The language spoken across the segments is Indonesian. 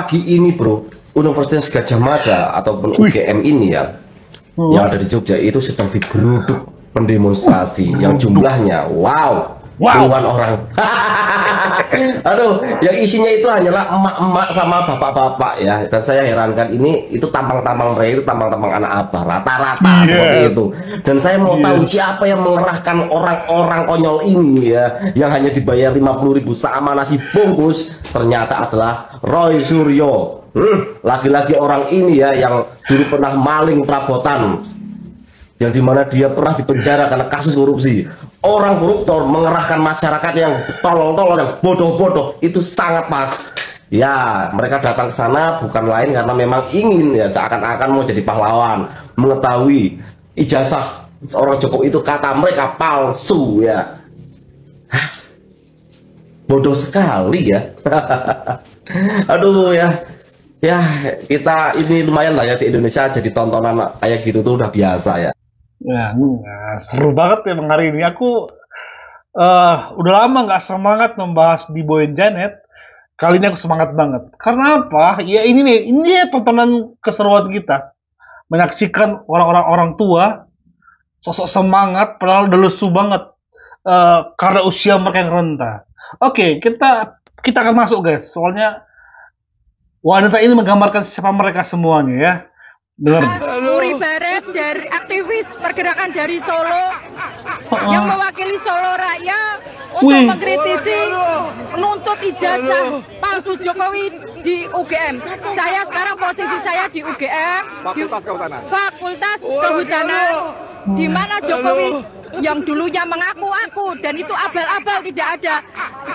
pagi ini bro, Universitas Gadjah Mada ataupun UGM ini ya, yang ada di Jogja itu sedang digeruduk pendemonstrasi yang jumlahnya puluhan orang. Aduh, yang isinya itu hanyalah emak-emak sama bapak-bapak ya. Dan saya herankan ini itu tampang-tampang mereka itu tampang-tampang anak abah rata-rata seperti itu. Dan saya mau tahu siapa yang mengerahkan orang-orang konyol ini ya, yang hanya dibayar 50.000 sama nasi bungkus, ternyata adalah Roy Suryo. Lagi-lagi orang ini ya yang dulu pernah maling perabotan, yang dimana dia pernah dipenjara karena kasus korupsi. Orang koruptor mengerahkan masyarakat yang tolol-tolol, yang bodoh-bodoh, itu sangat pas. Ya, mereka datang ke sana bukan lain karena memang ingin ya seakan-akan mau jadi pahlawan, mengetahui ijazah seorang Jokowi itu kata mereka palsu ya. Hah? Bodoh sekali ya. Aduh ya. Ya, kita ini lumayan lah ya di Indonesia jadi tontonan kayak gitu tuh udah biasa ya. Ya, seru banget ya bang hari ini. Aku udah lama nggak semangat membahas di Boy Janet. Kali ini aku semangat banget. Karena apa? Ya ini ya tontonan keseruan kita. Menyaksikan orang tua sosok semangat, padahal udah lesu banget karena usia mereka yang renta. Oke, kita akan masuk guys. Soalnya wanita ini menggambarkan siapa mereka semuanya ya. Dengar. Muri Baret dari aktivis pergerakan dari Solo yang mewakili Solo Raya untuk mengkritisi menuntut ijazah palsu Jokowi di UGM. Saya sekarang posisi saya di UGM, Fakultas Kehutanan, di mana Jokowi yang dulunya mengaku-aku dan itu abal-abal tidak ada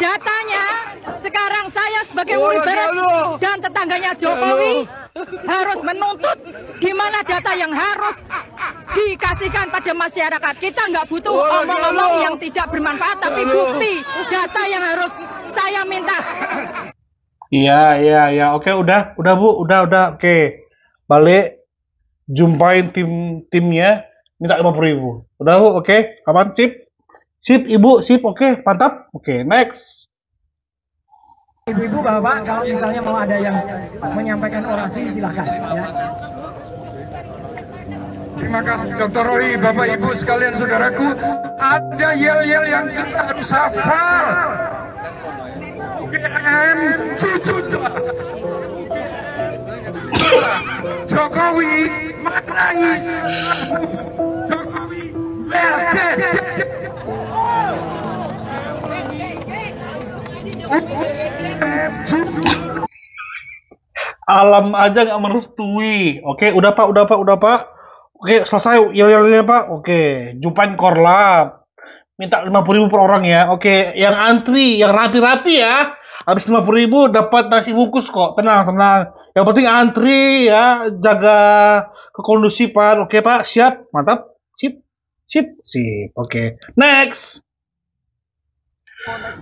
datanya. Sekarang saya sebagai Muri Baret dan tetangganya Jokowi harus menuntut gimana data yang harus dikasihkan pada masyarakat. Kita nggak butuh omong-omong yang tidak bermanfaat, tapi bukti data yang harus saya minta. Iya. Oke, udah Bu, udah. Oke, balik, jumpain timnya, minta 50.000. Udah Bu, oke, kapan sip, Ibu, sip, oke, mantap, oke, next. Ibu-ibu, bapak, kalau misalnya mau ada yang menyampaikan orasi, silahkan. Ya. Terima kasih Dr. Roy, Bapak Ibu sekalian saudaraku. Ada yel-yel yang kita harus hafal. UGM cucu Jokowi maknai Jokowi Alam aja nggak merestui. Oke, udah Pak. Oke, selesai yel-yelnya Pak. Oke, jumpain korlap. Minta 50.000 per orang ya. Oke, yang antri, yang rapi-rapi ya. Habis 50.000 dapat nasi bungkus kok. Tenang. Yang penting antri ya, jaga kekondusifan. Oke Pak, siap, mantap. Sip. Oke, next.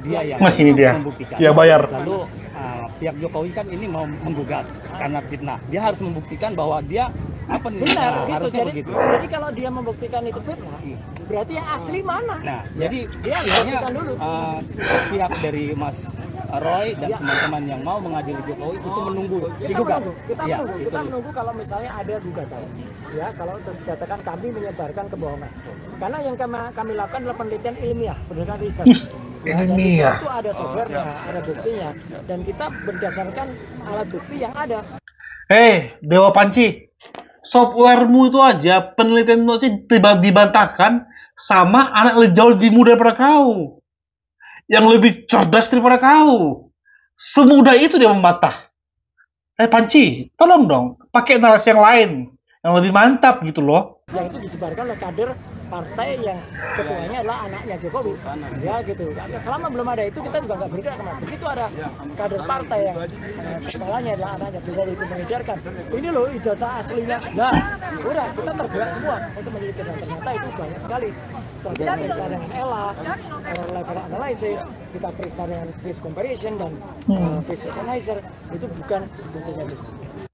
Dia yang ini dia. Membuktikan. Ya bayar. Lalu pihak Jokowi kan ini mau menggugat karena fitnah. Dia harus membuktikan bahwa dia Benar, gitu. harusnya begitu. Jadi kalau dia membuktikan itu fitnah, berarti yang asli mana? Nah, jadi dia sebenarnya dulu. pihak dari Mas Roy dan teman-teman yang mau mengadili Jokowi itu menunggu digugat. Kita menunggu kalau misalnya ada gugatan. Ya, kalau terus dikatakan kami menyebarkan kebohongan. Karena yang kami lakukan adalah penelitian ilmiah, berdasarkan riset. Ilmiah. Itu ada softwarenya, ada buktinya, dan kita berdasarkan alat bukti yang ada. Dewa Panci, softwaremu itu aja, penelitianmu itu dibantahkan sama anak jauh lebih muda daripada kau, yang lebih cerdas daripada kau. Semudah itu dia membantah. Panci, tolong dong, pakai narasi yang lain, yang lebih mantap gitu loh. Yang itu disebarkan oleh kader partai yang ketuanya adalah anaknya Jokowi, ya gitu. Selama belum ada itu kita juga nggak bergerak kemana. Begitu ada kader partai yang kepalanya adalah anaknya Jokowi itu mengejarkan, ini loh ijazah aslinya. Nah, udah kita tergerak semua untuk meneliti dan ternyata itu banyak sekali. Kita periksa dengan ELA, level analysis, kita periksa dengan face comparison dan face recognizer, itu bukan buktinya Jokowi.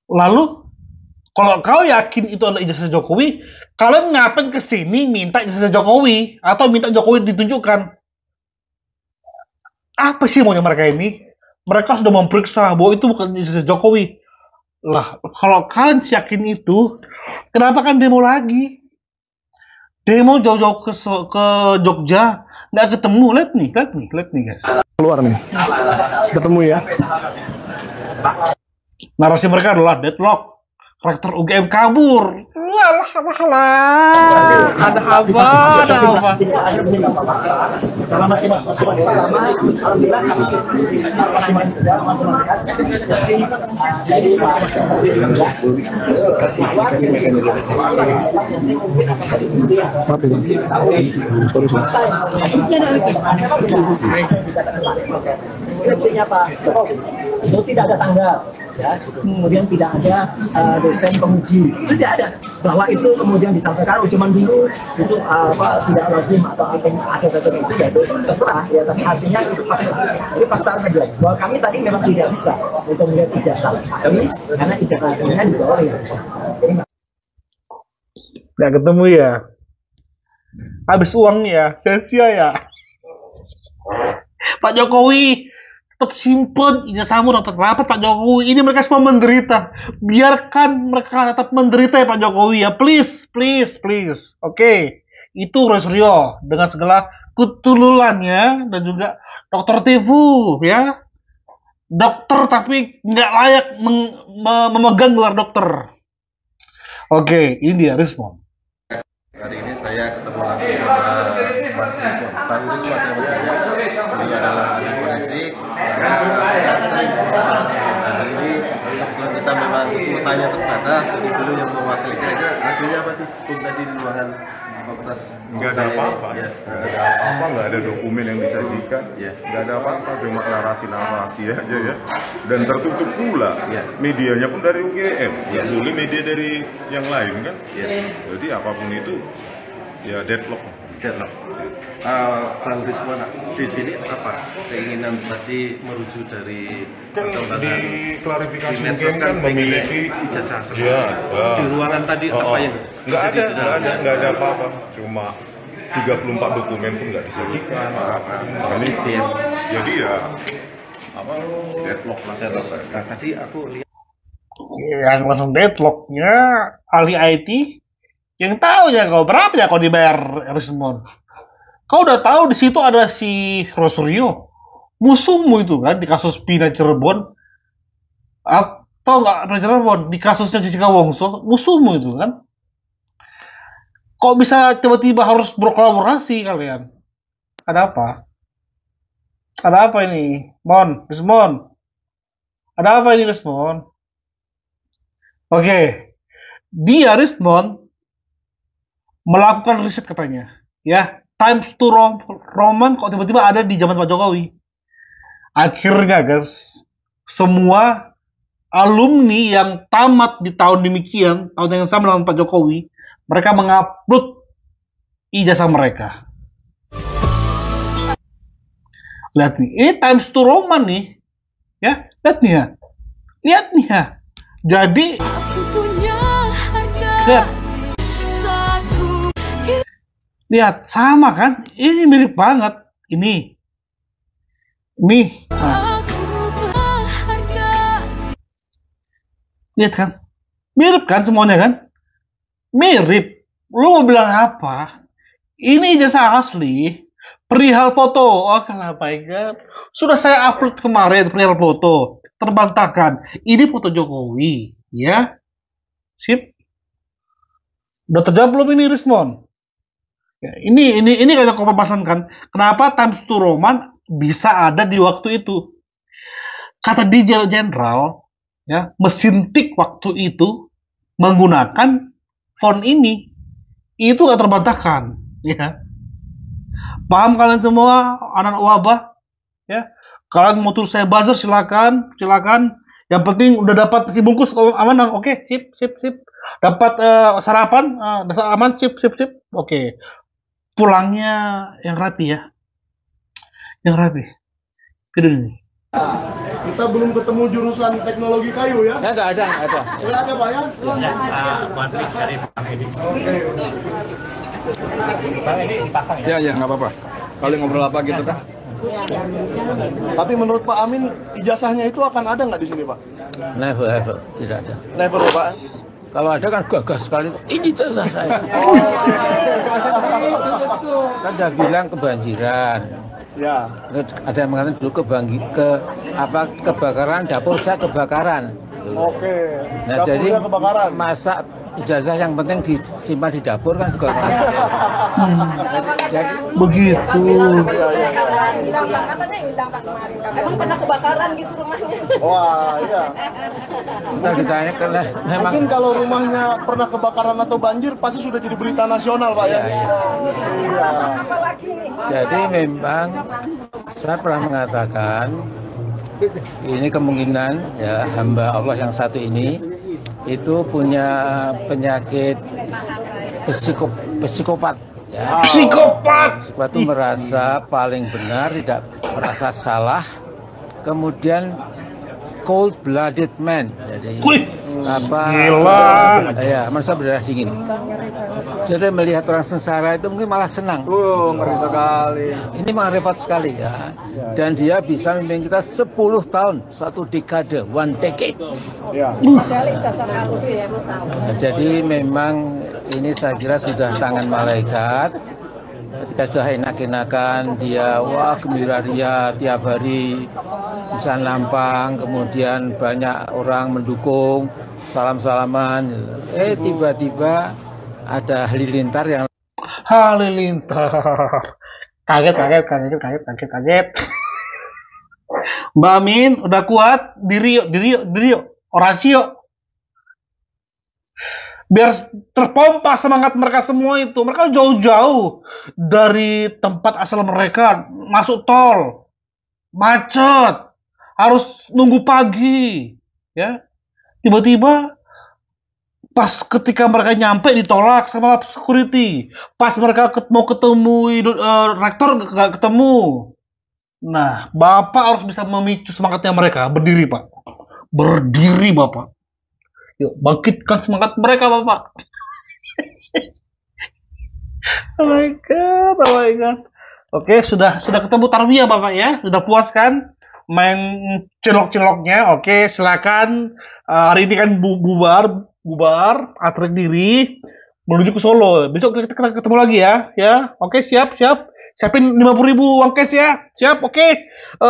Lalu kalau kau yakin itu adalah ijazah Jokowi, kalian ngapain kesini minta ijazah Jokowi atau minta Jokowi ditunjukkan? Apa sih maunya mereka ini? mereka sudah memeriksa bahwa itu bukan ijazah Jokowi. Lah, kalau kalian yakin itu, kenapa kan demo lagi? Demo jauh-jauh ke Jogja, nggak ketemu. Lihat nih guys. Keluar nih, ketemu ya. Narasi mereka adalah deadlock, rektor UGM kabur. Ada apa? Skripsinya Pak Jokowi itu tidak ada tanggal, ya. Kemudian tidak ada dosen penguji, itu tidak ada. Bahwa itu kemudian disampaikan cuman dulu itu tidak lazim atau ada satu itu, ya itu terserah ya. Tapi artinya itu fakta saja. Bahwa kami tadi memang tidak bisa untuk melihat ijazah asli karena ijazah aslinya di bawah ya. Nggak ketemu ya. Habis uangnya, sia-sia ya. Pak Jokowi, tetap simpen ijazahmu rapat-rapat Pak Jokowi. Ini mereka semua menderita. Biarkan mereka tetap menderita ya Pak Jokowi ya. Please. Oke. Itu Roy Suryo dengan segala ketululannya dan juga Dr. Tefu ya. Dokter tapi nggak layak memegang gelar dokter. Oke, ini dia respon. Hari ini saya ketemu langsung sama Mas Risma, Pak Risma sama saya. Beliau adalah ahli forensik. Saya sudah sering hari ini kebetulan kita memang kuotanya terbatas. Jadi dulu yang mewakili kira-kira hasilnya apa sih? Pun tadi di ruangan fakultas nggak ada apa-apa, ya. Nggak ada dokumen yang disajikan, ya. Nggak ada apa-apa, cuma narasi aja ya. Dan tertutup pula, ya. Medianya pun dari UGM, ya. Boleh media dari yang lain kan, ya. Jadi apapun itu, ya deadlock. Bang Risma, di sini apa keinginan tadi merujuk dari kan di klarifikasi mungkin kan memiliki ijazah asli. Ya. Di ruangan tadi apa yang nggak ada apa-apa, cuma 34 dokumen pun nggak disajikan. Jadi ya apa deadlock lah. Nah, tadi aku lihat yang langsung deadlocknya ahli IT yang tahu ya kau berapa ya kau dibayar Rismon. Kau udah tahu di situ ada si Roy Suryo, musuhmu itu kan di kasus Pina Cirebon, atau nggak Pina Cirebon di kasusnya Jessica Wongso, musuhmu itu kan. Kok bisa tiba-tiba harus berkolaborasi kalian? Ada apa? Ada apa ini, Rismon? Ada apa ini Rismon? Oke, dia Rismon melakukan riset katanya, ya. Times to Roman kok tiba-tiba ada di zaman Pak Jokowi. Akhirnya guys, semua alumni yang tamat di tahun demikian, tahun yang sama dengan Pak Jokowi, mereka mengupload ijazah mereka. Lihat nih, ini Times to Roman nih, ya. Lihat nih ya. Jadi, lihat sama kan? Ini mirip banget. Ini. Nah. Lihat kan? Mirip kan semuanya kan? Mirip. Lu mau bilang apa? Ini ijazah asli. Perihal foto. Oh, kenapa ya? Sudah saya upload kemarin perihal foto. Terbantahkan. Ini foto Jokowi, ya. Sip. Udah terjawab belum ini Rismon? Ya, ini kayak pembahasan kan. Kenapa Times to Roman bisa ada di waktu itu? Kata DJ General, ya, mesin tik waktu itu menggunakan font ini. Itu gak terbantahkan, ya. Paham kalian semua, anak wabah? Ya, kalian mau tulis saya buzzer silakan. Yang penting udah dapat nasi bungkus aman, oke, sip. Dapat sarapan, aman, sip. Oke. Pulangnya yang rapi ya. Yang rapi. Video ini. Kita belum ketemu jurusan teknologi kayu ya? Nggak ada. Nggak ada Pak ya? Bang, ini dipasang ya? Ya, nggak apa-apa. Kalau ngobrol apa gitu kan? Tapi menurut Pak Amin, ijazahnya itu akan ada nggak di sini, Pak? Never, tidak ada. Never ya, Pak. Kalau ada kan gagah sekali. Ini ijazah saya. Kan saya bilang kebanjiran. Ya. Ada yang mengatakan dulu kebakaran dapur saya kebakaran. Oke. Nah, Dapurnya jadi kebakaran. masa ijazah yang penting disimpan di dapur kan juga. Jadi Begitu. Emang pernah kebakaran gitu rumahnya? Wah, iya. kita ditanya karena memang Mungkin kalau rumahnya pernah kebakaran atau banjir pasti sudah jadi berita nasional, Pak ya. Iya. jadi memang saya pernah mengatakan ini kemungkinan ya hamba Allah yang satu ini itu punya penyakit psikopat ya. Psikopat. Suatu merasa paling benar, tidak merasa salah, kemudian cold blooded man, jadi Wih, gila. Ya, merasa berdarah dingin. Jadi melihat orang sengsara itu mungkin malah senang. Ngeri sekali. Ini memang repot sekali ya. Dan dia bisa memimpin kita 10 tahun, satu dekade, one decade. Ya. Nah, jadi memang ini saya kira sudah tangan malaikat. Ketika sudah enak-enakan dia, wah gembira ria tiap hari bisa nampang, kemudian banyak orang mendukung, salam-salaman. Tiba-tiba ada halilintar yang Halilintar. Kaget. Mbak Amin, udah kuat? Diri yuk. Orasio. Biar terpompa semangat mereka semua itu. Mereka jauh-jauh dari tempat asal mereka, masuk tol, macet, harus nunggu pagi, ya. Tiba-tiba pas ketika mereka nyampe ditolak sama security. Pas mereka mau ketemu rektor nggak ketemu. Nah, Bapak harus bisa memicu semangatnya mereka. Berdiri, Pak. Berdiri, Bapak. Yuk, bangkitkan semangat mereka, Bapak. Oh my God. Oke, sudah ketemu tarbiyah, Bapak ya? Sudah puas kan? Main cilok-ciloknya. Oke, silakan. Hari ini kan bubar, atlet diri menuju ke Solo. Besok kita ketemu lagi ya. Ya, oke, siap. Siapin 50.000 uang cash ya. Siap, oke.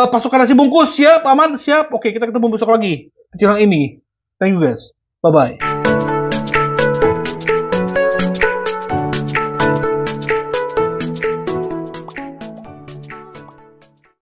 Pasukan nasi bungkus siap, aman, siap. Oke, kita ketemu besok lagi. Kecilan ini. Thank you guys. Bye-bye.